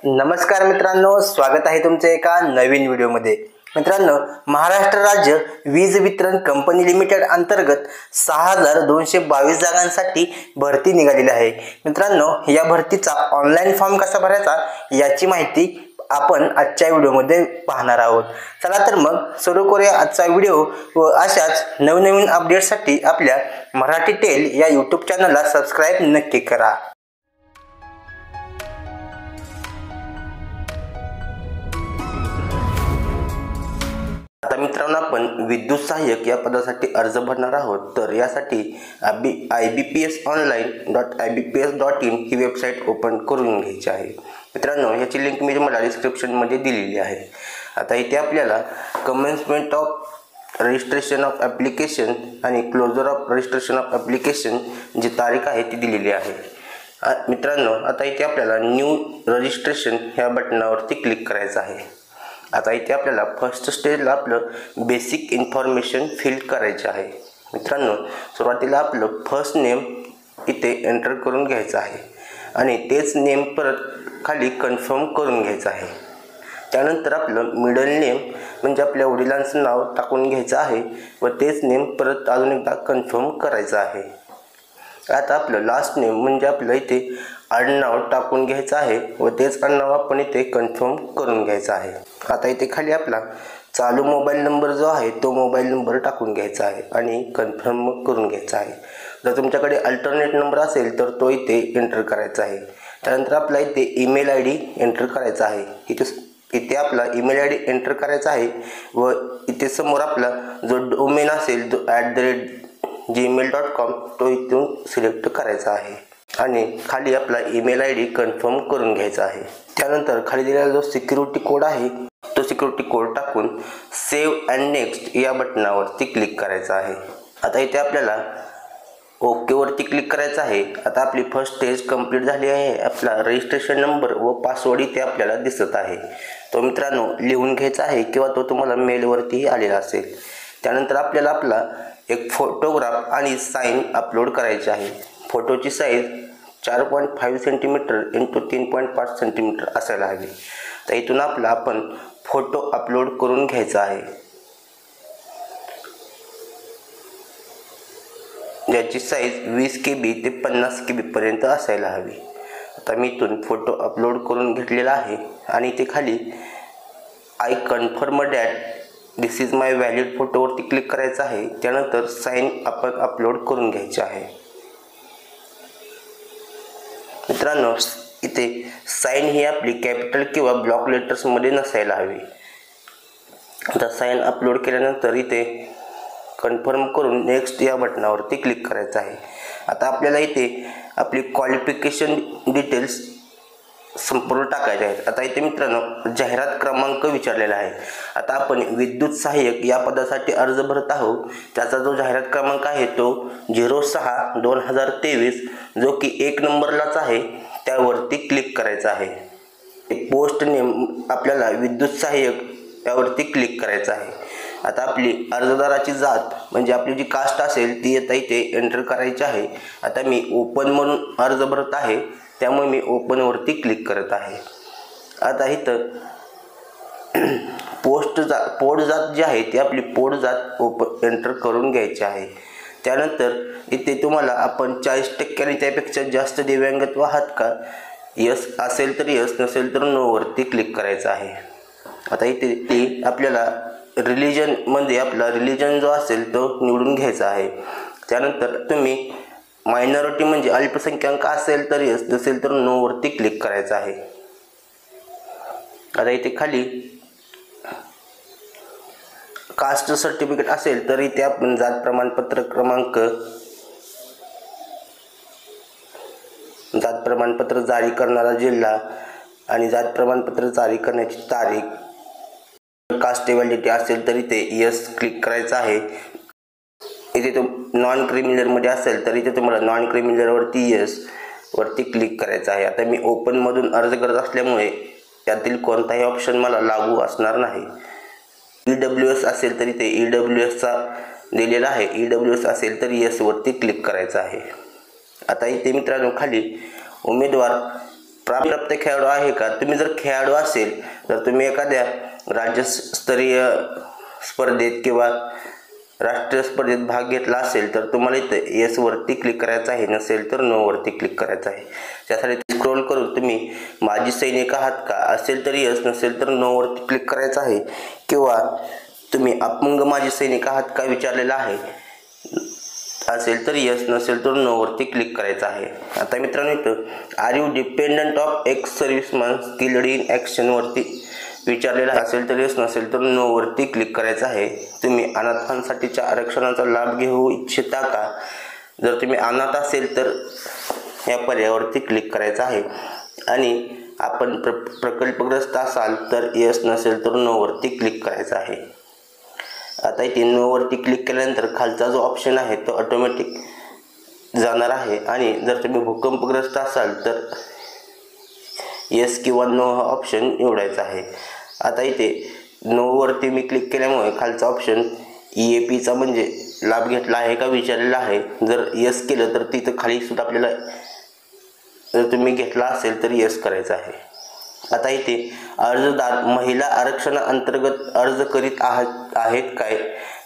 नमस्कार मित्रांनो, स्वागत आहे तुमचे एका नवीन व्हिडिओमध्ये। मित्रांनो, महाराष्ट्र राज्य वीज वितरण कंपनी लिमिटेड अंतर्गत 6222 जागांसाठी भरती निघालेली आहे। मित्रांनो, या भरतीचा ऑनलाइन फॉर्म कसा भरायचा याची माहिती आपण आजच्या व्हिडिओमध्ये पाहणार आहोत। चला तर मग सुरू करूया आजचा व्हिडिओ व अशाच नवनवीन अपडेट्ससाठी आपल्या मराठी टेल या YouTube चॅनलला सबस्क्राइब नक्की करा। आता मित्रांनो, आपण विद्युत सहाय्यक या पदासाठी अर्ज भरणार आहोत। तर यासाठी ibpsonline.ibps.in ही वेबसाईट ओपन करून घ्यायची आहे। मित्रांनो, याची लिंक मी तुम्हाला डिस्क्रिप्शन मध्ये दिलेली आहे। आता इथे आपल्याला commencement of registration of application आणि closure of registration of application जी तारीख आहे ती दिलेली आहे। मित्रांनो, आता इथे आपल्याला न्यू रजिस्ट्रेशन ह्या बटनावरती क्लिक करायचं आहे। आता इथे आपल्याला फर्स्ट स्टेजला आपलं बेसिक इन्फॉर्मेशन फिल करायचे आहे। मित्रांनो, सुरुवातीला आपलं फर्स्ट नेम इथे एंटर करून घ्यायचं आहे आणि तेच नेम परत खाली कन्फर्म करून घ्यायचं आहे। त्यानंतर आपलं मिडल नेम म्हणजे आपल्या वडिलांचं नाव टाकून घ्यायचं आहे व तेच नेम परत अजून एकदा कन्फर्म करायचं आहे। आता आपलं लास्ट नेम म्हणजे आपलं इथे आडनाव टाकून घ्यायचं आहे व तेच आडनाव आपण इथे कन्फर्म करून घ्यायचं आहे। आता इथे खाली आपला चालू मोबाईल नंबर जो आहे तो मोबाईल नंबर टाकून घ्यायचा आहे आणि कन्फर्म करून घ्यायचा आहे। जर तुमच्याकडे अल्टरनेट नंबर असेल तर तो इथे एंटर करायचा आहे। त्यानंतर आपला इथे ईमेल आयडी एंटर करायचा आहे। इथे आपला ईमेल आयडी एंटर करायचा आहे व इथे समोर आपला जो डोमेन असेल जो @gmail.com तो इथून सिलेक्ट करायचा आहे आणि खाली आपला ईमेल आयडी कन्फर्म करून घ्यायचा आहे। त्यानंतर खाली दिलेला जो सिक्युरिटी कोड आहे तो सिक्युरिटी कोड टाकून सेव्ह अँड नेक्स्ट या बटनावरती क्लिक करायचा आहे। आता इथे आपल्याला ओके वरती क्लिक करायचं आहे। आता आपली फर्स्ट स्टेज कंप्लीट झाली आहे। आपला रजिस्ट्रेशन नंबर व पासवर्ड इथे आपल्याला दिसत आहे। तो मित्रांनो लिहून घ्यायचा आहे किंवा तो तुम्हाला मेलवरती आलेला असेल। त्यानंतर आपल्याला आपला एक फोटोग्राफ आणि साइन अपलोड करायचे आहे। फोटोची साईज 4.5 सेंटीमीटर × 3.5 सेंटीमीटर असायला हवी। तर इथून आपण फोटो अपलोड करून घ्यायचा आहे, ज्याची साईज 20 KB ते 50 KB पर्यंत असायला हवी। आता मी इथून फोटो अपलोड करून घेतलेला आहे आणि इथे खाली I confirm that this is my valid फोटोवरती क्लिक करायचं आहे। त्यानंतर साइन आपण अपलोड करून घ्यायचे आहे। मित्रांनो, इथे साइन ही आपली कॅपिटल किंवा ब्लॉक लेटर्स मध्ये नसायला हवी। आता साइन अपलोड केल्यानंतर इथे कन्फर्म करून नेक्स्ट या बटनावरती क्लिक करायचं आहे। आता आपल्याला इथे आपली क्वालिफिकेशन डिटेल्स संपूर्ण टाकायचे आहेत। आता इथे मित्रांनो जाहिरात क्रमांक विचारलेला आहे। आता आपण विद्युत सहाय्यक या पदासाठी अर्ज भरत आहोत। त्याचा जो जाहिरात क्रमांक आहे तो 06/2023 जो की 1 नंबरलाच आहे, त्यावरती क्लिक करायचा आहे। पोस्ट नेम आपल्याला विद्युत सहाय्यक यावरती क्लिक करायचं आहे। आता आपली अर्जदाराची जात म्हणजे आपली जी कास्ट असेल ती आता इथे एंटर करायची आहे। आता मी ओपन म्हणून अर्ज भरत आहे, त्यामुळे मी ओपन वरती क्लिक करत आहे। आता इथं पोड जात जी आहे ती आपली पोड जात ओपन एंटर करून घ्यायची आहे। त्यानंतर इथे तुम्हाला आपण 40% आणि त्यापेक्षा जास्त दिव्यांगत्व आहात का, यस असेल तर यस, नसेल तर नो वरती क्लिक करायचं आहे। आता इथे आपल्याला रिलीजन मध्ये आपला रिलीजन जो असेल तो निवडून घ्यायचा आहे। त्यानंतर तुम्ही मायनॉरिटी म्हणजे अल्पसंख्याक असेल तर यस, नसेल तर नो वरती क्लिक करायचं आहे। आता इथे खाली कास्ट सर्टिफिकेट असेल तर इथे आपण जात प्रमाणपत्र क्रमांक, जात प्रमाणपत्र जारी करणारा जिल्हा आणि जात प्रमाणपत्र जारी करण्याची तारीख, कास्ट व्हॅलिडिटी असेल तर इथे यस क्लिक करायचं आहे। इथे तो नॉन क्रिमिनल मध्ये असेल तर इथे तुम्हाला नॉन क्रिमिनल वरती यस वरती क्लिक करायचं आहे। आता मी ओपन मधून अर्ज करत असल्यामुळे त्यातील कोणताही ऑप्शन मला लागू असणार नाही। EWS असेल तर इथे EWS चा दिलेला आहे, EWS असेल तर यस वरती क्लिक करायचं आहे। आता इथे मित्रांनो खाली उमेदवार प्राप्त खेळाडू आहे का, तुम्ही जर खेळाडू असेल तर तुम्ही एखाद्या राज्यस्तरीय स्पर्धेत किंवा राष्ट्रीय स्पर्धेत भाग घेतला असेल तर तुम्हाला इथं येस वरती क्लिक करायचं आहे, नसेल तर नो वरती क्लिक करायचं आहे। त्यासाठी स्क्रोल करून तुम्ही माजी सैनिक आहात का असेल तर येस, नसेल तर नो वरती क्लिक करायचं आहे, किंवा तुम्ही अपंग माजी सैनिक आहात का विचारलेला आहे, असेल तर येस, नसेल तर नो वरती क्लिक करायचं आहे। आता मित्रांनो इथं are you dependent of ex serviceman skilled in action वरती विचारलेला असेल तर येस, नसेल तर नो वरती क्लिक करायचं आहे। तुम्ही अनाथांसाठीच्या आरक्षणाचा लाभ घेऊ इच्छिता का, जर तुम्ही अनाथ असेल तर या पर्यायावरती क्लिक करायचं आहे, आणि आपण प्रकल्पग्रस्त असाल तर येस, नसेल तर नो वरती क्लिक करायचं आहे। आता इथे नो वरती क्लिक केल्यानंतर खालचा जो ऑप्शन आहे तो ऑटोमॅटिक जाणार आहे, आणि जर तुम्ही भूकंपग्रस्त असाल तर येस किंवा नो हा ऑप्शन निवडायचा आहे। आता इथे नो वरती मी क्लिक केल्यामुळे खालचा ऑप्शन EAPचा म्हणजे लाभ घेतला आहे का विचारलेला आहे। जर येस केलं तर तिथं खाली सुद्धा आपल्याला जर तुम्ही घेतला असेल तर येस करायचं आहे। आता इथे अर्जदार महिला आरक्षणाअंतर्गत अर्ज करीत आहेत काय,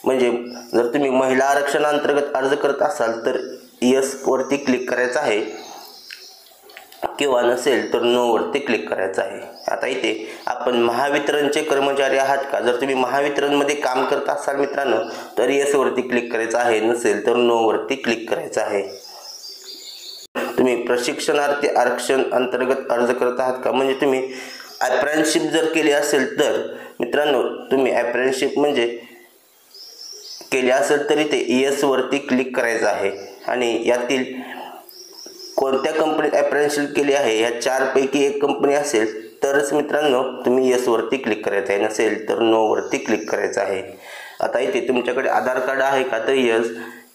म्हणजे जर तुम्ही महिला आरक्षणाअंतर्गत अर्ज करत असाल तर येस वरती क्लिक करायचं आहे, किंवा नसेल तर नो वरती क्लिक करायचं आहे। आता इथे आपण महावितरणचे कर्मचारी आहात का, जर तुम्ही महावितरणमध्ये काम करत असाल मित्रांनो तर येस वरती क्लिक करायचं आहे, नसेल तर नो वरती क्लिक करायचं आहे। तुम्ही प्रशिक्षणार्थी आरक्षण अंतर्गत अर्ज करत आहात का, म्हणजे तुम्ही अप्रेंटिसशिप जर केली असेल तर मित्रांनो तुम्ही अप्रेंटिसशिप म्हणजे केली असेल तरी ते येस वरती क्लिक करायचं आहे, आणि यातील कोणत्या कंपनीत अप्रेंटिसशिप केली आहे या 4 पैकी एक कंपनी असेल तरच मित्रांनो तुम्ही येस वरती क्लिक करायचं आहे, नसेल तर नो वरती क्लिक करायचं आहे। आता इथे तुमच्याकडे आधार कार्ड आहे का तर येस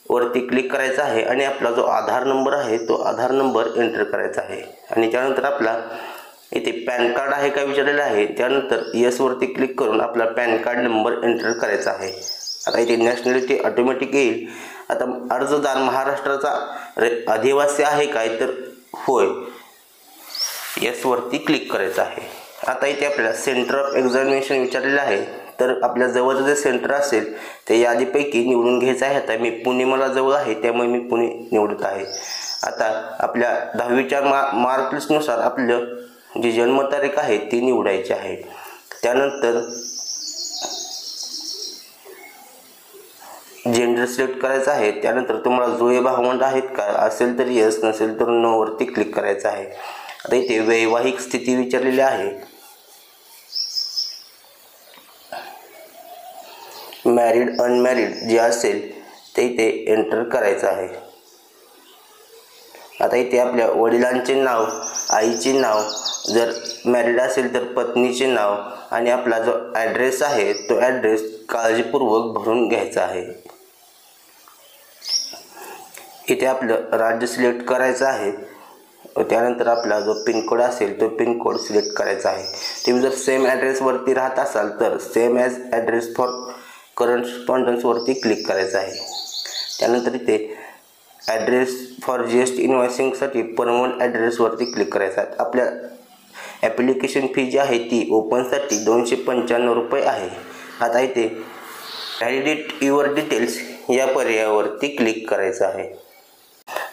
वरती क्लिक करायचा आहे, आणि आपला जो आधार नंबर आहे तो आधार नंबर एंटर करायचा आहे, आणि त्यानंतर आपला इथे पॅन कार्ड आहे का विचारलेला आहे, त्यानंतर येस वरती क्लिक करून आपला पॅन कार्ड नंबर एंटर करायचा आहे। आता इथे नॅशनॅलिटी ऑटोमॅटिक येईल। आता अर्जदार महाराष्ट्राचा आदिवासी आहे काय तर होय, येस वरती क्लिक करायचं आहे। आता इथे आपल्याला सेंटर ऑफ एक्झामिनेशन विचारलेलं आहे, तर आपल्या जवळचं जे सेंटर असेल ते यादीपैकी निवडून घ्यायचं आहे। आता मी पुणे मला जवळ आहे त्यामुळे मी पुणे निवडत आहे। आता आपल्या 10वीच्या मार्क लिस्टनुसार आपलं जी जन्मतारीख आहे ती निवडायची आहे। त्यानंतर जेंडर सिलेक्ट करायचं आहे। त्यानंतर तुम्हाला जुळे भावंड आहेत का असेल तर येस, नसेल तर नो वरती क्लिक करायचं आहे। आता इथे वैवाहिक स्थिती विचारलेली आहे, मॅरिड अनमॅरिड जे असेल ते इथे एंटर करायचं आहे। आता इथे आपल्या वडिलांचे नाव, आईचे नाव, जर मॅरिड असेल तर पत्नीचे नाव, आणि आपला जो ॲड्रेस आहे तो ॲड्रेस काळजीपूर्वक भरून घ्यायचा आहे। इथे आपलं राज्य सिलेक्ट करायचं आहे, त्यानंतर आपला जो पिनकोड असेल तो पिनकोड सिलेक्ट करायचा आहे। तुम्ही जर सेम ॲड्रेसवरती राहत असाल तर सेम ॲज ॲड्रेस फॉर करस्पॉन्डन्सवरती क्लिक करायचं आहे। त्यानंतर इथे ॲड्रेस फॉर GST इन्व्हॉइसिंगसाठी परमनंट ॲड्रेसवरती क्लिक करायचं आहे। आपल्या ॲप्लिकेशन फी जी आहे ती ओपनसाठी 295 रुपये आहे। आता इथे व्हॅलिडेट युअर डिटेल्स या पर्यायावरती क्लिक करायचं आहे।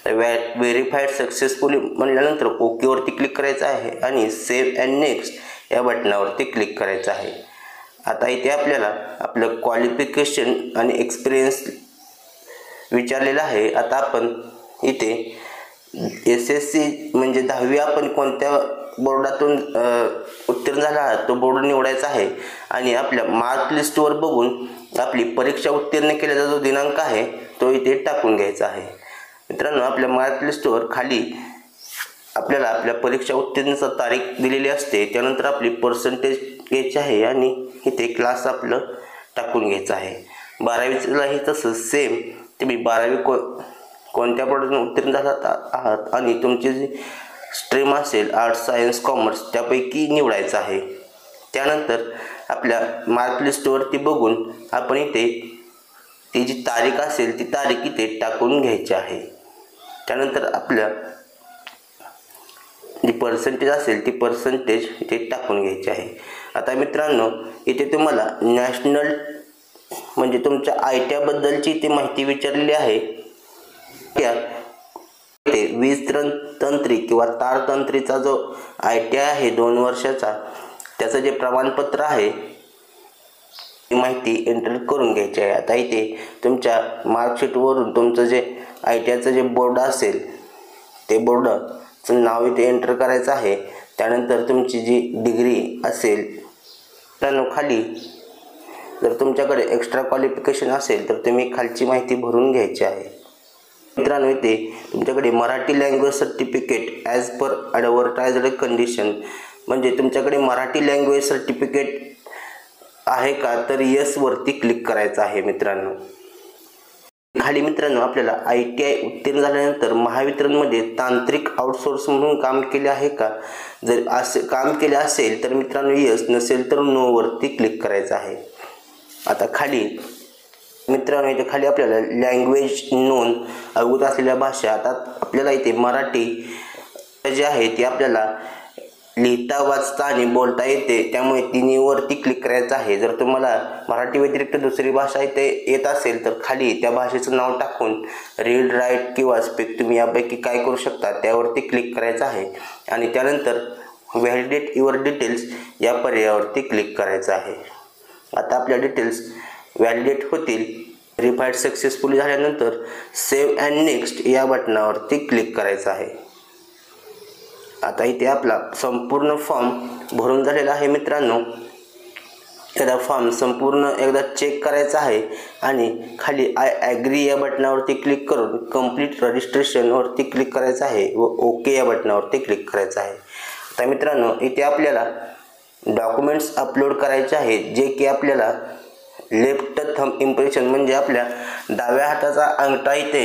व्हेरीफाईड सक्सेसफुली म्हणल्यानंतर ओकेवरती क्लिक करायचं आहे, आणि सेव्ह अँड नेक्स्ट या बटनावरती क्लिक करायचं आहे। आता इथे आपल्याला आपलं क्वालिफिकेशन आणि एक्सपिरियन्स विचारलेलं आहे। आता आपण इथे SSC म्हणजे 10वी आपण कोणत्या बोर्डातून उत्तीर्ण झाला आहात तो बोर्ड निवडायचा आहे, आणि आपल्या मार्क लिस्टवर बघून आपली परीक्षा उत्तीर्ण केल्याचा जो दिनांक आहे तो इथे टाकून घ्यायचा आहे। मित्रांनो आपल्या मार्क लिस्टवर खाली आपल्याला आपल्या परीक्षा उत्तीर्णचा तारीख दिलेली असते, त्यानंतर आपली पर्सेंटेज घ्यायची आहे, आणि इथे क्लास आपलं टाकून घ्यायचं आहे। 12वीलाही तसं सेम तुम्ही 12वी कोणत्या बोर्डातून उत्तीर्ण झाला आहात आणि तुमची जी स्ट्रीम असेल आर्ट्स, सायन्स, कॉमर्स त्यापैकी निवडायचं आहे। त्यानंतर आपल्या मार्क लिस्टवरती बघून आपण इथे ती जी तारीख असेल ती तारीख इथे टाकून घ्यायची आहे। त्यानंतर आपल्या जी पर्सेंटेज असेल ती पर्सेंटेज इथे टाकून घ्यायची आहे। आता मित्रांनो इथे तुम्हाला नॅशनल म्हणजे तुमच्या ITI बद्दलची इथे माहिती विचारलेली आहे। ते वीज तंत्री किंवा तारतंत्रीचा जो ITI आहे 2 वर्षाचा त्याचं जे प्रमाणपत्र आहे ती माहिती एंटर करून घ्यायची आहे। आता इथे तुमच्या मार्कशीटवरून तुमचं जे ITIचं जे बोर्ड असेल ते बोर्डचं नाव इथे एंटर करायचं आहे। त्यानंतर तुमची जी डिग्री असेल त्यानं खाली जर तुमच्याकडे एक्स्ट्रा क्वालिफिकेशन असेल तर तुम्ही खालची माहिती भरून घ्यायची आहे। मित्रांनो इथे तुमच्याकडे Marathi language certificate as per advertised condition म्हणजे तुमच्याकडे मराठी लँग्वेज सर्टिफिकेट आहे का तर यस वरती क्लिक करायचं आहे। मित्रांनो खाली मित्रांनो आपल्याला ITI उत्तीर्ण झाल्यानंतर महावितरणमध्ये तांत्रिक आउटसोर्स म्हणून काम केले आहे का, जर असे काम केले असेल तर मित्रांनो यस, नसेल तर नो वरती क्लिक करायचं आहे। आता खाली मित्रांनो इथे खाली आपल्याला लँग्वेज नोंद अगोदर असलेल्या भाषा, आता आपल्याला इथे मराठी जी आहे ती आपल्याला लिहिता वाचता आणि बोलता येते, त्यामुळे तिन्ही वरती क्लिक करायचं आहे। जर तुम्हाला मराठी व्यतिरिक्त दुसरी भाषा इथे येत असेल तर खाली त्या भाषेचं नाव टाकून रीड, राईट किंवा स्पीक तुम्ही यापैकी काय करू शकता त्यावरती क्लिक करायचं आहे आणि त्यानंतर व्हॅलिडेट युअर डिटेल्स या पर्यायावरती क्लिक करायचं आहे। आता आपल्या डिटेल्स व्हॅलिडेट होतील। व्हेरीफाईड सक्सेसफुली झाल्यानंतर सेव्ह अँड नेक्स्ट या बटनावरती क्लिक करायचं आहे। आता इथे आपला संपूर्ण फॉर्म भरून झालेला आहे। मित्रांनो त्याचा फॉर्म संपूर्ण एकदा चेक करायचा आहे आणि खाली आय ॲग्री या बटनावरती क्लिक करून कंप्लीट रजिस्ट्रेशनवरती क्लिक करायचं आहे व ओके या बटनावरती क्लिक करायचं आहे। आता मित्रांनो इथे आपल्याला डॉक्युमेंट्स अपलोड करायचे आहेत जे की आपल्याला लेफ्ट थंब इम्प्रेशन म्हणजे आपल्या डाव्या हाताचा अंगठा इथे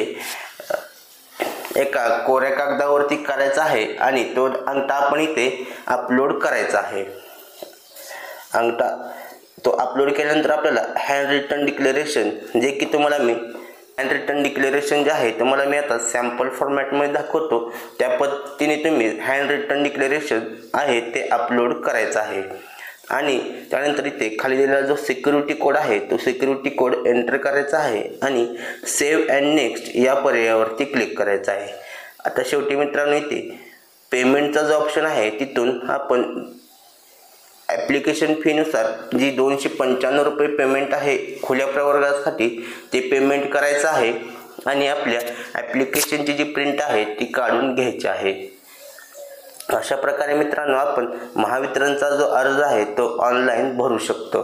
एका कोऱ्या कागदावरती करायचा आहे आणि तो अंगठा आपण इथे अपलोड करायचा आहे। अंगठा तो अपलोड केल्यानंतर आपल्याला हँड रिटन डिक्लेरेशन जे की तुम्हाला मी हँड रिटन डिक्लेरेशन जे आहे तुम्हाला मी आता सॅम्पल फॉर्मॅटमध्ये दाखवतो त्या पद्धतीने तुम्ही हँड रिटन डिक्लेरेशन आहे ते अपलोड करायचं आहे आणि त्यानंतर इथे खाली दिलेला जो सिक्युरिटी कोड आहे तो सिक्युरिटी कोड एंटर करायचा आहे आणि सेव्ह अँड नेक्स्ट या पर्यायावरती क्लिक करायचं आहे। आता शेवटी मित्रांनो इथे पेमेंटचा जो ऑप्शन आहे तिथून आपण ॲप्लिकेशन फीनुसार जी 295 रुपये पेमेंट आहे खुल्या प्रवर्गासाठी ते पेमेंट करायचं आहे आणि आपल्या ॲप्लिकेशनची जी प्रिंट आहे ती काढून घ्यायची आहे। अशा प्रकारे मित्रांनो आपण महावितरणचा जो अर्ज आहे तो ऑनलाईन भरू शकतो।